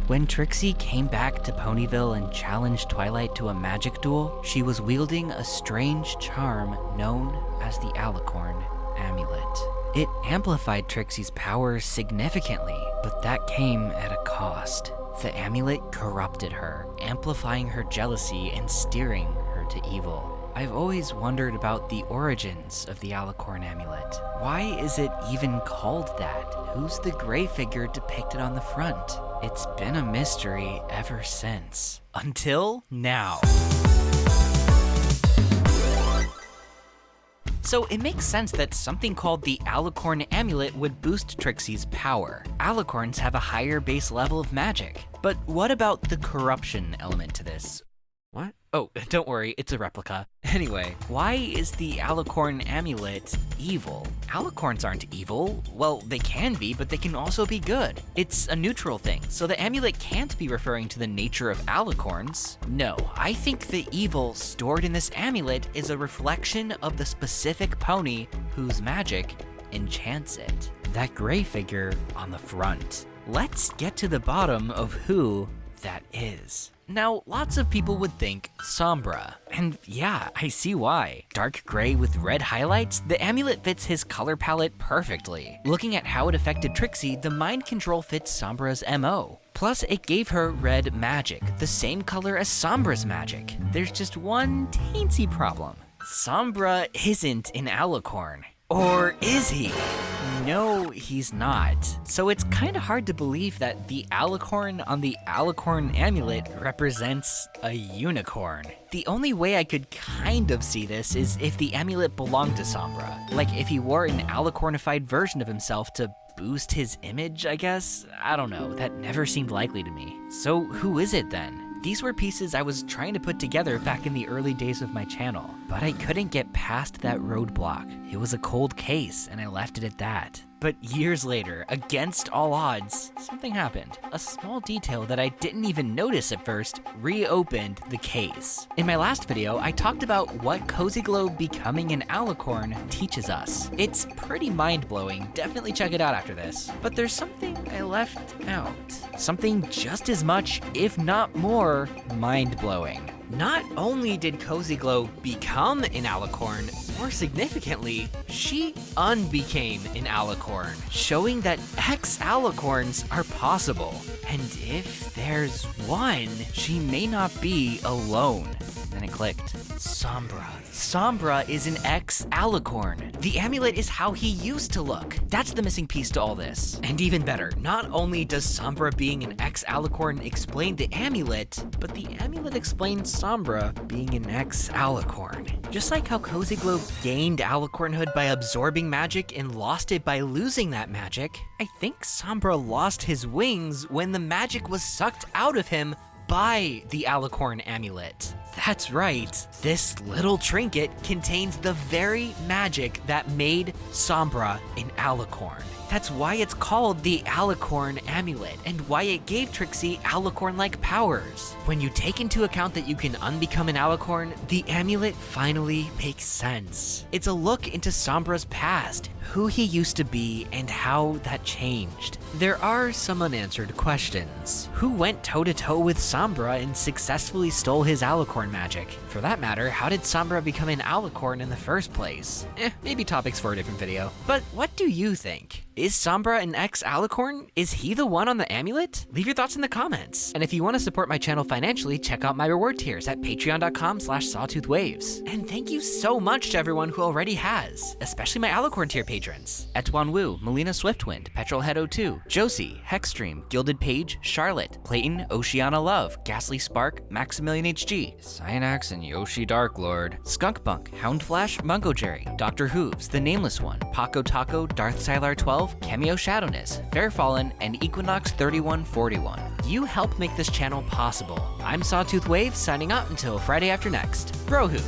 When Trixie came back to Ponyville and challenged Twilight to a magic duel, she was wielding a strange charm known as the Alicorn Amulet. It amplified Trixie's power significantly, but that came at a cost. The amulet corrupted her, amplifying her jealousy and steering her to evil. I've always wondered about the origins of the Alicorn Amulet. Why is it even called that? Who's the gray figure depicted on the front? It's been a mystery ever since. Until now. So it makes sense that something called the Alicorn Amulet would boost Trixie's power. Alicorns have a higher base level of magic. But what about the corruption element to this? What? Oh, don't worry, it's a replica. Anyway, why is the Alicorn Amulet evil? Alicorns aren't evil. Well, they can be, but they can also be good. It's a neutral thing, so the amulet can't be referring to the nature of alicorns. No, I think the evil stored in this amulet is a reflection of the specific pony whose magic enchants it. That gray figure on the front. Let's get to the bottom of who that is. Now, lots of people would think Sombra, and yeah, I see why. Dark gray with red highlights, the amulet fits his color palette perfectly. Looking at how it affected Trixie, the mind control fits Sombra's MO. Plus, it gave her red magic, the same color as Sombra's magic. There's just one teensy problem. Sombra isn't an Alicorn. Or is he? No, he's not. So it's kinda hard to believe that the Alicorn on the Alicorn Amulet represents a unicorn. The only way I could kind of see this is if the amulet belonged to Sombra. Like if he wore an Alicornified version of himself to boost his image, I guess? I don't know, that never seemed likely to me. So who is it then? These were pieces I was trying to put together back in the early days of my channel, but I couldn't get past that roadblock. It was a cold case, and I left it at that. But years later, against all odds, something happened. A small detail that I didn't even notice at first reopened the case. In my last video, I talked about what Cozy Glow becoming an Alicorn teaches us. It's pretty mind-blowing, definitely check it out after this. But there's something I left out. Something just as much, if not more, mind-blowing. Not only did Cozy Glow become an Alicorn, more significantly, she unbecame an Alicorn, showing that X-Alicorns are possible. And if there's one, she may not be alone. Then it clicked. Sombra. Sombra is an X-Alicorn. The amulet is how he used to look. That's the missing piece to all this. And even better, not only does Sombra being an X-Alicorn explain the amulet, but the amulet explains Sombra being an X-Alicorn. Just like how Cozy Glow gained Alicornhood by absorbing magic and lost it by losing that magic, I think Sombra lost his wings when the magic was sucked out of him by the Alicorn Amulet. That's right, this little trinket contains the very magic that made Sombra an Alicorn. That's why it's called the Alicorn Amulet, and why it gave Trixie Alicorn-like powers. When you take into account that you can unbecome an Alicorn, the amulet finally makes sense. It's a look into Sombra's past, who he used to be, and how that changed. There are some unanswered questions. Who went toe-to-toe with Sombra and successfully stole his Alicorn magic? For that matter, how did Sombra become an Alicorn in the first place? Maybe topics for a different video. But what do you think? Is Sombra an X-Alicorn? Is he the one on the amulet? Leave your thoughts in the comments. And if you want to support my channel financially, check out my reward tiers at patreon.com/sawtoothwaves. And thank you so much to everyone who already has, especially my Alicorn tier patrons. Etwan Wu, Melina Swiftwind, Petrolhead02, Josie, Hexstream, Gilded Page, Charlotte, Clayton, Oceana Love, Ghastly Spark, Maximilian HG, Cyanax and Yoshi Darklord, Skunkbunk, Houndflash, Mungo Jerry, Dr. Hooves, The Nameless One, Paco Taco, Darth Sylar 12, Cameo Shadowness, Fairfallen, and Equinox 3141. You help make this channel possible. I'm Sawtooth Waves, signing up until Friday after next. Brohoo.